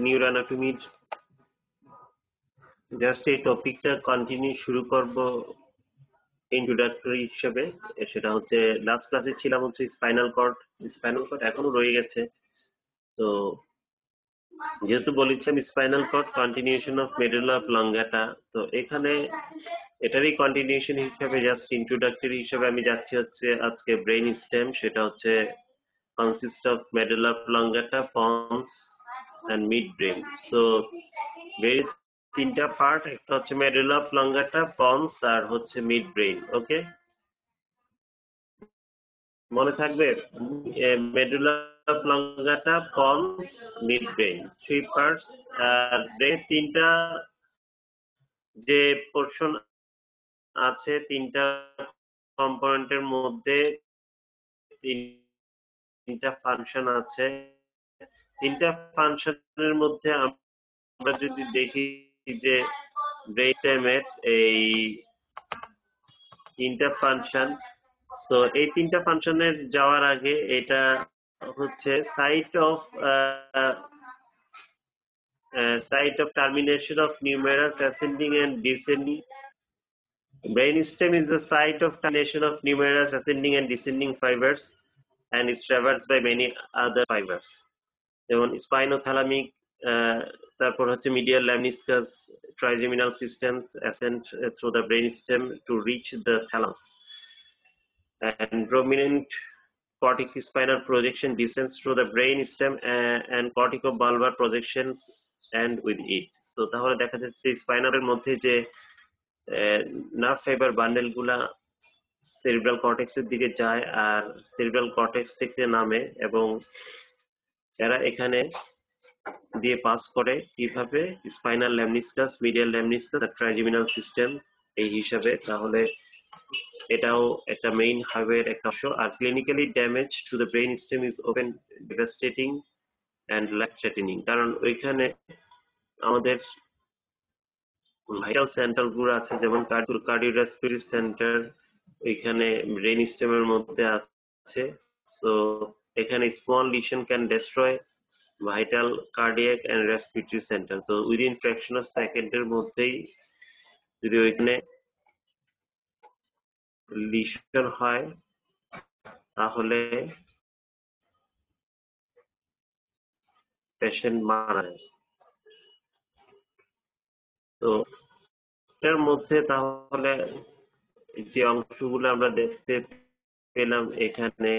Neuro অ্যানাটমির just এই টপিকটা continue শুরু করব ইন্ট্রোডাক্টরি হিসেবে। সেটা হচ্ছে লাস্ট ক্লাসে ছিলাম হচ্ছে স্পাইনাল কর্ড এখনো রয়ে গেছে। তো যেহেতু বলেছিলাম spinal cord continuation of medulla oblongata, তো এখানে এটারই কন্টিনিউশন হিসেবে জাস্ট ইন্ট্রোডাক্টরি হিসেবে আমি যাচ্ছি হচ্ছে আজকে ব্রেইন স্টেম। সেটা হচ্ছে consist of medulla oblongata, pons and midbrain. So brain তিনটা পার্ট, একটা হচ্ছে মেডুলা অবলঙ্গাটা, পন্স আর হচ্ছে মিড ব্রেইন। ওকে, মনে থাকবে medulla oblongata, pons, mid brain, three parts. আর ব্রেইন তিনটা যে পোর্শন আছে, তিনটা কম্পোনেন্টের মধ্যে তিনটা ফাংশন আছে। তিনটা ফাংশনের মধ্যে আমরা যদি দেখি যে ব্রেইন স্টেমের এই তিনটা ফাংশন, সো এই তিনটা ফাংশনের যাওয়ার আগে এটা হচ্ছে site of termination of numerous ascending and descending. Brainstem is the site of termination of numerous ascending and descending fibers and is traversed by many other fibers. যেমন স্পাইনোথ্যালামিক, তারপর হচ্ছে medial lemniscus, trigeminal systems ascend through the brainstem to reach the thalamus, and prominent corticospinal projection descends through the brainstem and corticobulbar projections and with it. তো তাহলে দেখা যাচ্ছে স্পাইনালের মধ্যে যে nerve fibre bundle গুলা সেরিব্রাল কর্টেক্সের দিকে যায় আর সেরিব্রাল কর্টেক্স থেকে নামে, এবং এরা এখানে দিয়ে পাস করে কিভাবে স্পাইনাল ল্যামনিসকাস, মিডিয়াল ল্যামনিসকাস আর ট্রাইজেমিনাল সিস্টেম এই হিসাবে। তাহলে এটাও একটা মেইন হাইওয়ের একটা অংশ। আর clinically damage to the brain stem is open, devastating and life threatening, কারণ ওইখানে আমাদের ভাইটাল সেন্টার গুলো আছে, যেমন কার্ডিওভাস্কুলার সেন্টার ওইখানে ব্রেইন স্টেমের মধ্যে আছে। সো এখানে small lesion can destroy vital cardiac and respiratory centre. তো উইদিন ফ্র্যাকশন অফ সেকেন্ডের মধ্যেই যদি ওইখানে লিশন হয় তাহলে পেশেন্ট মারা যায়। তো এর মধ্যে তাহলে যে অংশগুলো আমরা দেখতে পেলাম এখানে,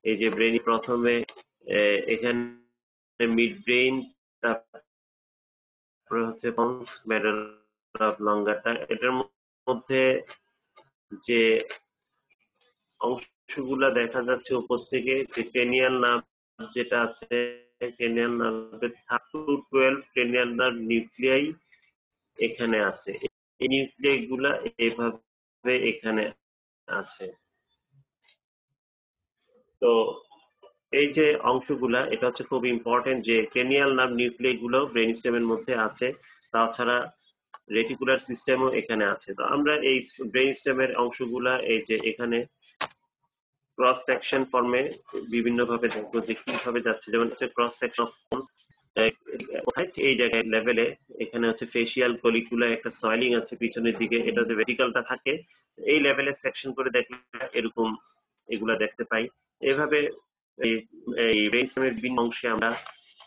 এই যে ব্রেইন প্রথমে এখানে মিড ব্রেইন, তারপরে হচ্ছে পন্স, মেডুলা অবলঙ্গাটা। এটার মধ্যে যে অংশগুলা দেখা যাচ্ছে উপর থেকে, যে ক্রেনিয়াল নার্ভ যেটা আছে, ক্রেনিয়াল নার্ভের 3 to 12 ক্রেনিয়াল নার্ভ নিউক্লিয়াই এখানে আছে। এই নিউক্লিয়াই গুলা এভাবে এখানে আছে। তো এই যে অংশগুলা, এটা হচ্ছে খুব ইম্পর্টেন্ট যে ক্রেনিয়াল নার্ভ নিউক্লিয়াই গুলো ব্রেইন স্টেমের মধ্যে আছে, তাছাড়া রেটিকুলার সিস্টেমও এখানে আছে। তো আমরা এই ব্রেইন স্টেমের অংশগুলা এই যে এখানে ক্রস সেকশন ফর্মে বিভিন্ন ভাবে দেখবো যে কিভাবে যাচ্ছে। যেমন হচ্ছে ক্রস সেকশন অফ এই জায়গায় লেভেলে এখানে হচ্ছে ফেসিয়াল কলিকুলা একটা সয়েলিং আছে পিছনের দিকে, এটা যে ভেরিকালটা থাকে এই লেভেলে সেকশন করে দেখলে এরকম এগুলা দেখতে পাই। এভাবে এই ব্রেইন স্টেমের বিভিন্ন অংশে আমরা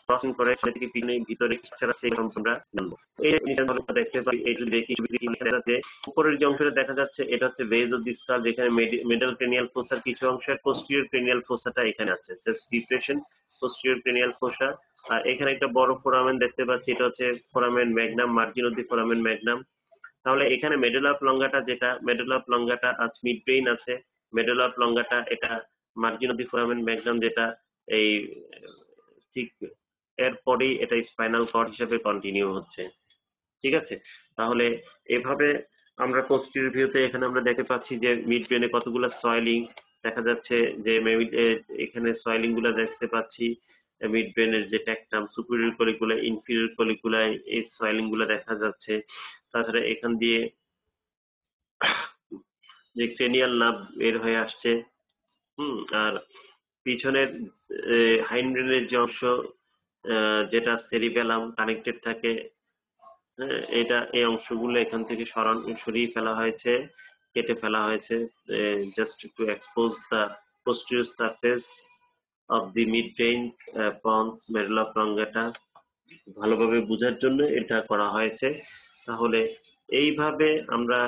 ক্রসিং করে সামনে থেকে ভিতরে স্ট্রাকচার আছে আমরা জানবো। এই জিনিসটা আমরা দেখতে পাই। এই যদি দেখি যে উপরের যে অংশটা দেখা যাচ্ছে এটা হচ্ছে বেজ অফ দি স্কাল, যেখানে মিডল ক্রেনিয়াল ফোসার কিছু অংশ, পোস্টিরিয়র ক্রেনিয়াল ফোসাটা এখানে আছে, just depression posterior cranial fossa. আর এখানে একটা বড় ফোরামেন দেখতে পাচ্ছি, এটা হচ্ছে foramen magnum, margin of the foramen magnum. তাহলে এখানে মেডুলা অবলঙ্গাটা, যেটা মেডুলা অবলঙ্গাটা আছে, মিড ব্রেইন আছে, মেডুলা অবলঙ্গাটা এটা margin of the foramen magnum, যেটা এই ঠিক এরপরেই এটা স্পাইনাল কর্ড হিসেবে কন্টিনিউ হচ্ছে। ঠিক আছে, তাহলে এভাবে আমরা পোস্টেরিয়র ভিউতে এখানে আমরা দেখতে পাচ্ছি যে মিড ব্রেনে কতগুলো সয়েলিং দেখা যাচ্ছে, যে এখানে সয়েলিং গুলা দেখতে পাচ্ছি। মিড ব্রেনের যে ট্যাক্টাম, সুপিরিয়র কলিকুলা, ইনফিরিয়র কলিকুলায় এই সয়েলিং গুলা দেখা যাচ্ছে। তাছাড়া এখান দিয়ে যে ক্রেনিয়াল নার্ভ বের হয়ে আসছে। আর পিছনের হাইন্ড ব্রেনের যে অংশ, যেটা সেরিবেলাম কানেক্টেড থাকে, এটা এই অংশগুলো এখান থেকে সরিয়ে ফেলা হয়েছে, কেটে ফেলা হয়েছে, just two expose the posterior surface of the midbrain pons medulla oblongata ভালোভাবে বোঝার জন্য এটা করা হয়েছে। তাহলে এইভাবে আমরা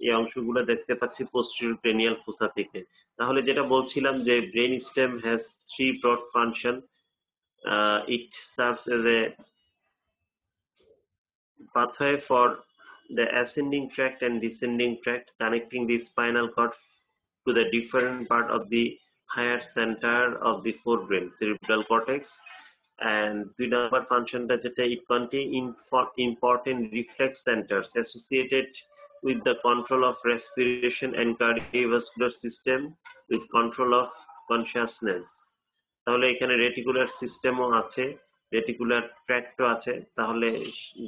এই অংশগুলো দেখতে পাচ্ছি posterior cranial fossa থেকে। তাহলে যেটা বলছিলাম যে brain stem has three broad function, it serves as a pathway for the ascending tract and descending tract, connecting the spinal cord to the different part of the higher center of the forebrain, cerebral cortex. And দুই number ফাংশনটা যেটা, it contain important reflex centers associated with the control of respiration and cardiovascular system, with control of consciousness। তাহলে এখানে reticular সিস্টেমও আছে, reticular ট্র্যাক্টও আছে, তাহলে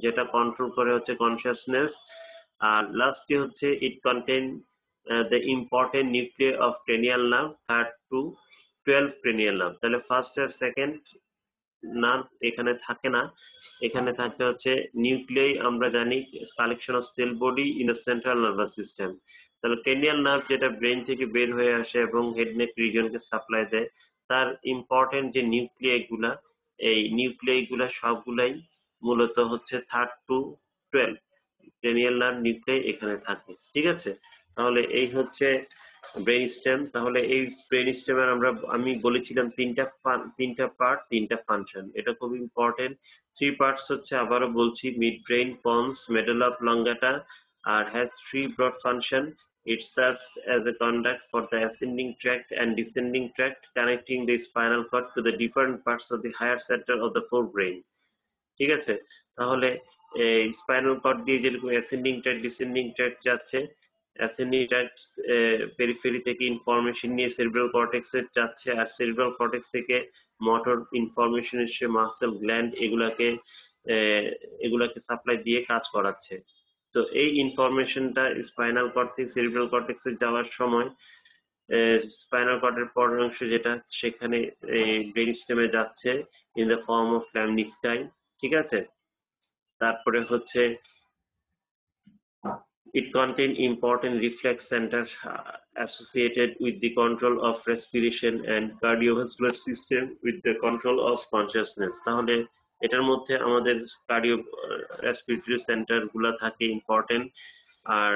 যেটা control করে হচ্ছে কনসিয়াসনেস। আর লাস্টে হচ্ছে it contain the important nuclear of cranial nerve, 3rd to 12 cranial nerve. তাহলে ফার্স্ট আর সেকেন্ড নার্ভ এখানে থাকে না, এখানে থাকে হচ্ছে নিউক্লিয়াই। আমরা জানি collection of cell body in the central nervous system. তাহলে ক্রেনিয়াল নার্ভ যেটা ব্রেন থেকে বের হয়ে আসে এবং হেড নেক রিজনকে সাপ্লাই দেয়, তার ইম্পর্টেন্ট যে নিউক্লিয়াই গুলা, এই নিউক্লিয়াই গুলা সবগুলাই মূলত হচ্ছে 3rd to 12 cranial nerve nuclei এখানে থাকে। ঠিক আছে, তাহলে এই হচ্ছে ব্রেন স্টেম। তাহলে এই ব্রেন স্টেমের আমি বলেছিলাম তিনটা পার্ট, তিনটা ফাংশন, এটা খুব ইম্পর্টেন্ট। থ্রি পার্টস হচ্ছে, আবারও বলছি, midbrain, pons, medulla oblongata, আর has three broad function. It serves as a conduct for the ascending tract and descending tract, connecting the spinal cord to the different parts of the higher center of the forebrain। ঠিক আছে, তাহলে এই spinal cord দিয়ে যেরকম ascending tract descending tract যাচ্ছে, ascending tract periphery থেকে information নিয়ে cerebral কর্টেক্সে যাচ্ছে, আর সেরিব্রাল কর্টেক্স থেকে মোটর ইনফরমেশন এসে মাসেল গ্ল্যান্ড এগুলাকে সাপ্লাই দিয়ে কাজ করাচ্ছে। তো এই ইনফরমেশনটা স্পাইনাল কর্ড থেকে সেরিব্রাল কর্টেক্সে যাওয়ার সময় স্পাইনাল কর্ডের পরের অংশ যেটা, সেখানে ব্রেন স্টেমে যাচ্ছে ইন দ্য ফর্ম অফ ল্যামনিস্কাই। ঠিক আছে, তারপরে হচ্ছে it contain important reflex center associated with the control of respiration and cardiovascular system, with the control of consciousness। তাহলে এটার মধ্যে আমাদের কার্ডিও রেসপিরেটরি সেন্টার গুলা থাকে ইম্পর্টেন্ট। আর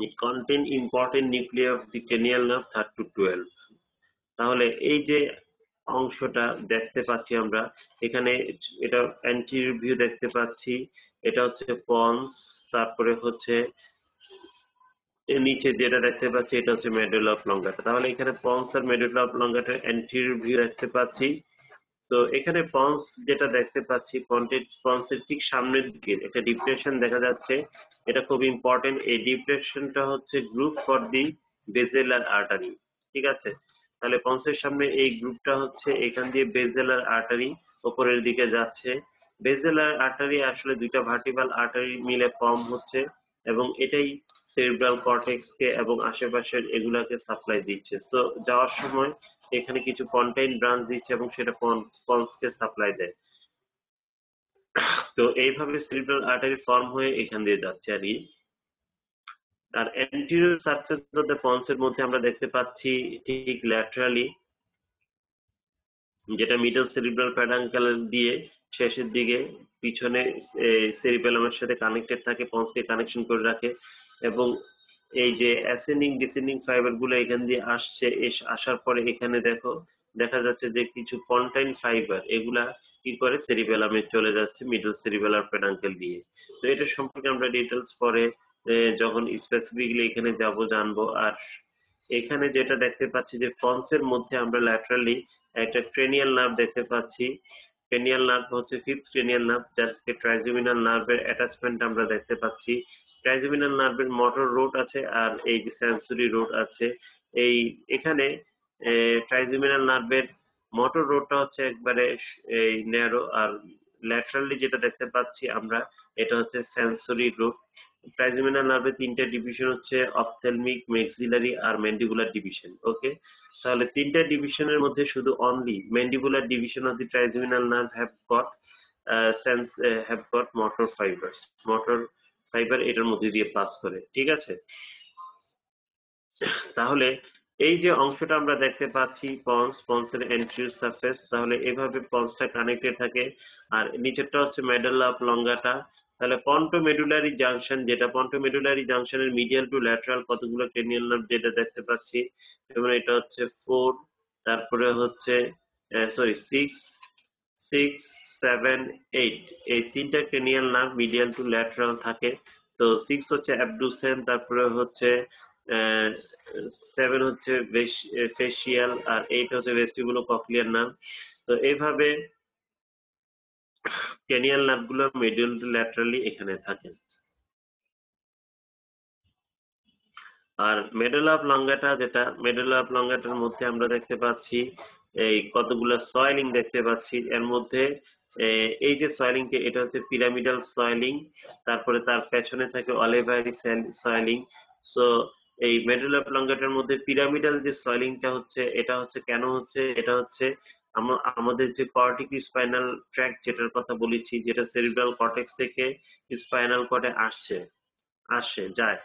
it contain important nuclei of the cranial nerve 3rd to 12। তাহলে এই যে অংশটা দেখতে পাচ্ছি আমরা এখানে, এটা অ্যান্টিরিয়র ভিউ দেখতে পাচ্ছি, এটা হচ্ছে পন্স, তারপরে হচ্ছে এর নিচে যেটা দেখতে পাচ্ছি এটা হচ্ছে মেডুলা অবলঙ্গাটা। তাহলে এখানে পন্স আর মেডুলা অবলঙ্গাটার অ্যান্টিরিয়র ভিউ দেখতে পাচ্ছি। তো এখানে পন্স যেটা দেখতে পাচ্ছি, পন্সের ঠিক সামনের দিকে একটা ডিপ্রেশন দেখা যাচ্ছে, এটা খুব ইম্পর্টেন্ট। এই ডিপ্রেশনটা হচ্ছে গ্রুপ ফর দি বেজেলার আর্টারি। ঠিক আছে, তাহলে পন্সের সামনে এই গ্রুপটা হচ্ছে, এখান দিয়ে বেজেলার আর্টারি উপরের দিকে যাচ্ছে। বেজেলার আর্টারি আসলে দুইটা ভার্টিবাল আর্টারি মিলে ফর্ম হচ্ছে, এবং এটাই সেরিব্রাল কর্টেক্স কে এবং আশেপাশের এগুলাকে সাপ্লাই দিচ্ছে। তো যাওয়ার সময় এখানে কিছু কন্টেইন ব্রাঞ্চ দিচ্ছে এবং সেটা পন্সকে সাপ্লাই দেয়। তো এইভাবে সেরিব্রাল আর্টারি ফর্ম হয়ে এখান দিয়ে যাচ্ছে আর কি। আর অ্যান্টিরিয়র সারফেস অফ দ্য পন্সের মধ্যে আমরা দেখতে পাচ্ছি ঠিক ল্যাটারালি, যেটা মিডল সেরিব্রাল প্যাডাঙ্কেল দিয়ে শেষের দিকে পিছনে সেরিবেলামের সাথে কানেক্টেড থাকে, পন্সকে কানেকশন করে রাখে। এবং এই যে অ্যাসেন্ডিং ডিসেন্ডিং ফাইবার গুলো এখান দিয়ে আসছে, আসার পরে এখানে দেখা যাচ্ছে যে কিছু পন্টাইন ফাইবার এগুলা কি করে সেরিবেলামে চলে যাচ্ছে মিডল সেরিবেলার পেডাঙ্কেল দিয়ে। তো এটা সম্পর্কে আমরা ডিটেলস পরে যখন স্পেসিফিকলি এখানে জানবো। আর এখানে যেটা দেখতে পাচ্ছি যে পন্সের মধ্যে আমরা ল্যাটারালি একটা ক্রেনিয়াল নার্ভ দেখতে পাচ্ছি। ক্রেনিয়াল নার্ভ হচ্ছে 5th ক্রেনিয়াল নার্ভ, যাকে ট্রাইজেমিনাল নার্ভের অ্যাটাচমেন্ট আমরা দেখতে পাচ্ছি। ট্রাইজেমিনাল নার্ভের মোটর রুট আছে আর এই যে সেন্সরি রুট আছে। এখানে ট্রাইজেমিনাল নার্ভের মোটর রুটটা হচ্ছে একবারে এই ন্যারো, আর ল্যাটারালি যেটা দেখতে পাচ্ছি আমরা এটা হচ্ছে সেন্সরি রুট। ট্রাইজেমিনাল নার্ভের তিনটা ডিভিশন হচ্ছে অপথ্যালমিক, ম্যাক্সিলারি আর ম্যান্ডিবুলার ডিভিশন। ওকে, তাহলে তিনটা ডিভিশনের মধ্যে শুধু only mandibular division of the trigeminal nerve have got motor fibres. Motor fibre এটার মধ্যে দিয়ে পাস করে, ঠিক আছে। তাহলে এই যে অংশটা আমরা দেখতে পাচ্ছি পন্সের এন্ট্রিওর সারফেস, তাহলে এভাবে পন্সটা কানেক্টেড থাকে। আর নিচেরটা হচ্ছে মেডুলা অবলঙ্গাটা। তাহলে পন্টোমেডুলারি জাংশন, যেটা পন্টোমেডুলারি জাংশনের মিডিয়াল টু ল্যাটারাল কতগুলো ক্রেনিয়াল নার্ভ যেটা দেখতে পাচ্ছি, যেমন এটা হচ্ছে 4, তারপরে হচ্ছে সরি 6, 6, 7, 8, এই তিনটা cranial nerve medial to lateral থাকে। তো 6 হচ্ছে অ্যাবডুসেন, তারপরে হচ্ছে 7 হচ্ছে ফেসিয়াল, আর 8 হচ্ছে ভেস্টিবুলো কক্লিয়ার নার্ভ। তো এইভাবে ক্রেনিয়াল নার্ভগুলো মিডিয়াল টু ল্যাটারালি এখানে থাকে। আর মেডুলা অবলঙ্গাটা, যেটা মেডুলা অবলঙ্গাটার মধ্যে আমরা দেখতে পাচ্ছি এই কতগুলো সয়েলিং দেখতে পাচ্ছি। এর মধ্যে এই যে সয়েলিংটা, এটা হচ্ছে পিরামিডাল সয়েলিং, তারপরে তার পেছনে থাকে অলিভারি সয়েলিং। সো এই মেডুলা অবলঙ্গাটার মধ্যে পিরামিডাল যে সয়েলিংটা হচ্ছে, এটা হচ্ছে কেন হচ্ছে, এটা হচ্ছে আমাদের যে কর্টিক স্পাইনাল ট্র্যাক্ট যেটার কথা বলেছি, যেটা সেরিব্রাল কর্টেক্স থেকে স্পাইনাল কর্ডে আসে যায়,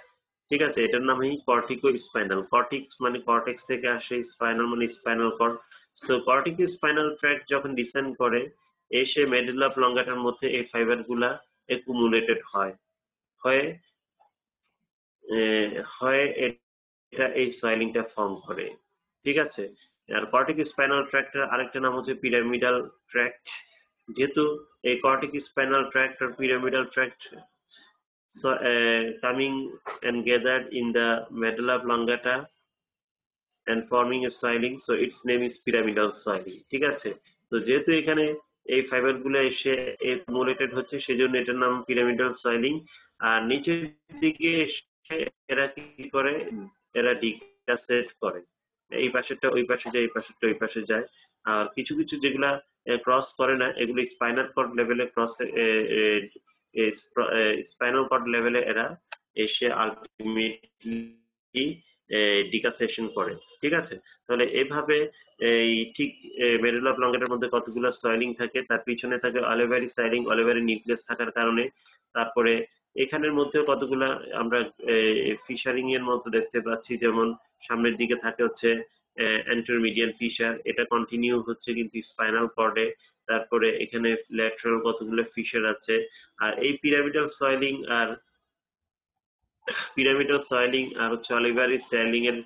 ঠিক আছে। এটার নামই কর্টিকো স্পাইনাল। কর্টিক্স মানে কর্টেক্স থেকে আসে, স্পাইনাল মানে spinal cord. So corticospinal tract যখন ডিসেন্ড করে এসে মেডুলা অবলঙ্গাটার মধ্যে এই ফাইবার গুলা একুমুলেটেড হয়ে হয়ে এটা এই সয়েলিংটা ফর্ম করে, ঠিক আছে। আর কর্টিক স্পাইনাল ট্র্যাক্টের আরেকটা নাম হচ্ছে পিরামিডাল ট্র্যাক্ট। যেহেতু এই কর্টিক স্পাইনাল ট্র্যাক্ট আর pyramidal tract coming and gathered in the medulla oblongata and forming a soiling, so its name is pyramidal soiling, ঠিক আছে। তো যেহেতু এখানে এই ফাইবার গুলো এসে একুমুলেটেড হচ্ছে, সেজন্য এটার নাম পিরামিডাল সয়েলিং। আর নিচের দিকে এসে এরা কি করে, এরা ডিকাসেট করে, এই পাশেরটা ওই পাশে যায়, এই পাশেরটা ওই পাশে যায়। আর কিছু কিছু যেগুলা ক্রস করে না, এগুলো স্পাইনাল কর্ড লেভেলে স্পাইনাল কর্ড লেভেলে এরা এসে আলটিমেটলি ডিকাসেশন করে, ঠিক আছে। তাহলে এভাবে এই ঠিক মেডুলা অবলঙ্গাটার মধ্যে কতগুলো সয়েলিং থাকে, তার পিছনে থাকে অলিভারি সয়েলিং, অলিভারি নিউক্লিয়াস থাকার কারণে। তারপরে এখানের মধ্যেও কতগুলা আমরা ফিশারিং এর মতো দেখতে পাচ্ছি, যেমন সামনের দিকে থাকে হচ্ছে অ্যান্টেরোমিডিয়াল ফিশার, এটা কন্টিনিউ হচ্ছে কিন্তু স্পাইনাল কর্ডে। তারপরে এখানে ল্যাটারাল কতগুলো ফিশার আছে। আর এই পিরামিডাল সয়েলিং আর হচ্ছে অলিভারি সয়েলিং এর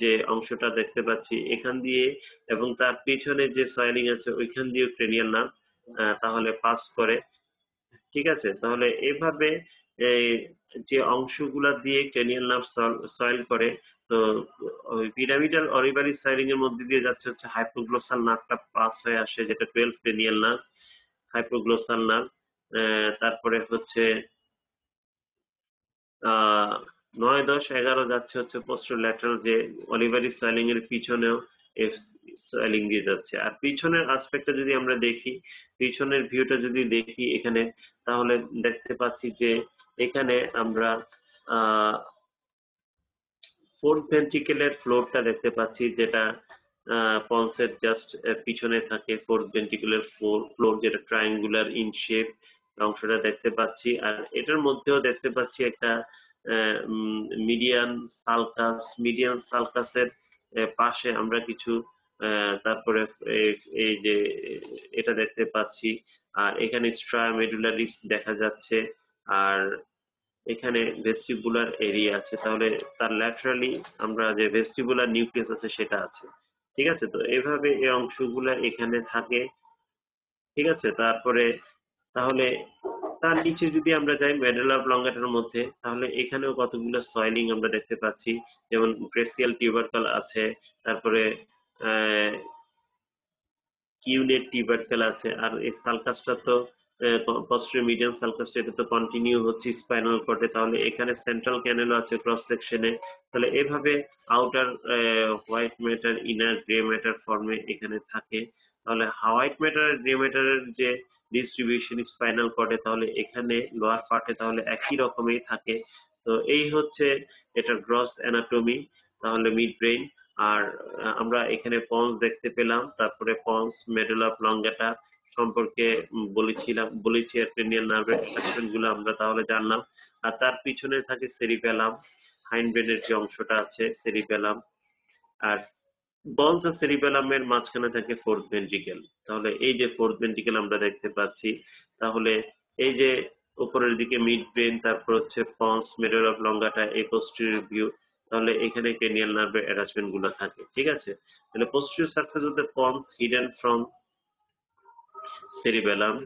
যে অংশটা দেখতে পাচ্ছি এখান দিয়ে, এবং তার পিছনে যে সয়েলিং আছে ওইখান দিয়ে ক্রেনিয়াল নার্ভ তাহলে পাস করে, ঠিক আছে। তাহলে এভাবে এই যে অংশগুলা দিয়ে ক্রেনিয়াল নার্ভ সয়েল করে, তো ওই পিরামিডাল অলিভারি সয়েলিং এর মধ্যে দিয়ে যাচ্ছে হচ্ছে হাইপোগ্লোসাল নার্ভটা পাস হয়ে আসে, যেটা 12 ক্রেনিয়াল নার্ভ, হাইপোগ্লোসাল নার্ভ। তারপরে হচ্ছে 9, 10, 11 যাচ্ছে হচ্ছে পোস্টোল্যাটারাল, যে অলিভারি সয়েলিং এর পিছনেও সয়েলিং দিয়ে যাচ্ছে। আর পিছনের আসপেক্টটা যদি আমরা দেখি, পিছনের ভিউটা যদি দেখি এখানে, তাহলে দেখতে পাচ্ছি যে এখানে আমরা ফোর্থ ভেন্ট্রিকেলের ফ্লোরটা দেখতে পাচ্ছি, যেটা পন্সের জাস্ট পিছনে থাকে। ফোর্থ ভেন্ট্রিকুলার ফ্লোর, যেটা ট্রায়াঙ্গুলার ইন শেপ অংশটা দেখতে পাচ্ছি। আর এটার মধ্যেও দেখতে পাচ্ছি একটা মিডিয়ান সালকাসের পাশে আমরা কিছু তারপরে এই যে এটা দেখতে পাচ্ছি। আর এখানে স্ট্রা মেডুলারিস দেখা যাচ্ছে। আর এখানে ভেস্টিবুলার এরিয়া আছে, তাহলে তার ল্যাটারালি আমরা যে ভেস্টিবুলার নিউক্লিয়াস আছে সেটা আছে, ঠিক আছে। তো এইভাবে এই অংশগুলা এখানে থাকে, ঠিক আছে। তারপরে তাহলে তার নিচে যদি আমরা যাই মেডুলা অবলঙ্গাটার মধ্যে, তাহলে এখানেও কতগুলো সয়েলিং আমরা দেখতে পাচ্ছি, যেমন গ্রেসিয়াল টিউবারকাল আছে, তারপরে কিউনেট টিউবারকেল আছে। আর এই সালকাসটা তো পস্টেরিয়র মিডিয়ান সালকাসটা, এটা তো কন্টিনিউ হচ্ছে স্পাইনাল কর্ডে, তাহলে এখানে সেন্ট্রাল ক্যানেলও আছে ক্রস সেকশনে। তাহলে এভাবে outer white matter, inner grey matter ফর্মে এখানে থাকে। তাহলে হোয়াইট ম্যাটার আর গ্রে ম্যাটারের যে ডিস্ট্রিবিউশন স্পাইনাল কর্ডে, তাহলে এখানে লোয়ার পার্টে তাহলে একই রকমই থাকে। তো এই হচ্ছে এটার গ্রস অ্যানাটমি, তাহলে মিড ব্রেইন। আর আমরা এখানে পন্স দেখতে পেলাম, তারপরে পন্স মেডুলা অবলঙ্গাটা সম্পর্কে বলেছি, আর ক্রেনিয়াল নার্ভের অ্যাটাচমেন্ট গুলো আমরা তাহলে জানলাম। আর তার পিছনে থাকে সেরিবেলাম, হাইন্ড ব্রেনের যে অংশটা আছে সেরিবেলাম। আর বলস আর সেরিবেলামের মাঝখানে থাকে ফোর্থ ভেন্ট্রিকেল। তাহলে এই যে ফোর্থ ভেন্ট্রিকেল আমরা দেখতে পাচ্ছি, তাহলে এই যে উপরের দিকে মিড ব্রেন, তারপর হচ্ছে পন্স মেডুলা অবলঙ্গাটা, এই পোস্টেরিয়র ভিউ, তাহলে এখানে ক্রেনিয়াল নার্ভের অ্যাটাচমেন্ট গুলো থাকে। ঠিক আছে, তাহলে posterior surface of the ponds hidden from cerebellum.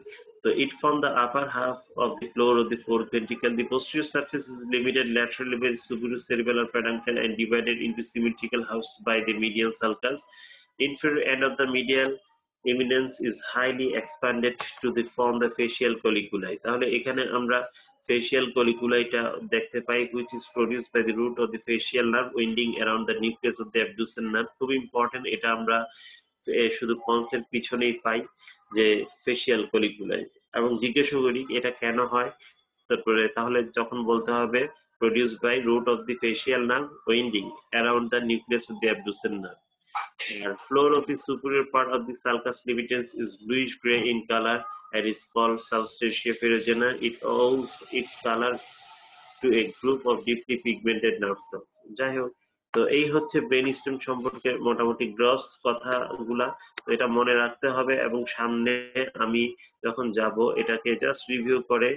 So it forms the upper half of the floor of the fourth ventricle. The posterior surface is limited laterally by the superior peduncle and divided into symmetrical halves by the median sulcus. Inferior end of the medial eminence is highly expanded to the form the facial colliculi. তাহলে এখানে আমরা facial colliculi-টা দেখতে পাই, which is produced by the root of the facial nerve winding around the nucleus of the abducen nerve. খুব important, এটা আমরা শুধু পন্সের পিছনেই পাই যে ফেসিয়াল কলিকুলাই। এবং জিজ্ঞাসা করি এটা কেন হয়, তারপরে তাহলে যখন বলতে হবে produced by root of the facial nerve winding around the nucleus of the abducen nerve. The floor of the superior part of the sulcus limitans is bluish gray in color and is called substantia ferrugina. It owes its color to a group of deeply pigmented nerve cells. যাই হোক, তো এই হচ্ছে brain stem সম্পর্কে মোটামুটি gross কথাগুলা। তো এটা মনে রাখতে হবে, এবং সামনে আমি যখন যাব এটাকে জাস্ট রিভিউ করে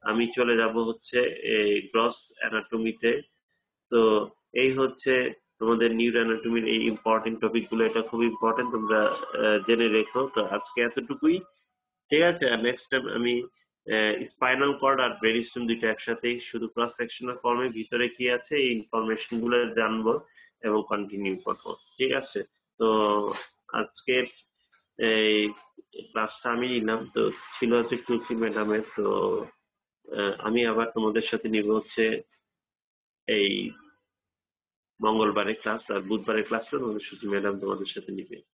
আমি চলে যাব হচ্ছে এই গ্রস অ্যানাটমিতে। তো এই হচ্ছে তোমাদের নিউরো অ্যানাটমির এই ইম্পর্টেন্ট টপিক গুলো, এটা খুব ইম্পর্টেন্ট, তোমরা জেনে রেখো। তো আজকে এতটুকুই, ঠিক আছে। আর নেক্সট টাইম আমি স্পাইনাল কর্ড আর ব্রেন স্টেম দুইটা একসাথে শুধু ক্রস সেকশনাল ফর্মে ভিতরে কি আছে এই ইনফরমেশন গুলো জানবো এবং কন্টিনিউ করবো, ঠিক আছে। তো আজকের এই ক্লাসটা আমি নিলাম, তো ছিল হচ্ছে টুকি ম্যাডামের। তো আমি আবার তোমাদের সাথে নিব হচ্ছে এই মঙ্গলবারে ক্লাস, আর বুধবারের ক্লাসটা তোমাদের সাথে ম্যাডাম তোমাদের সাথে নিবে।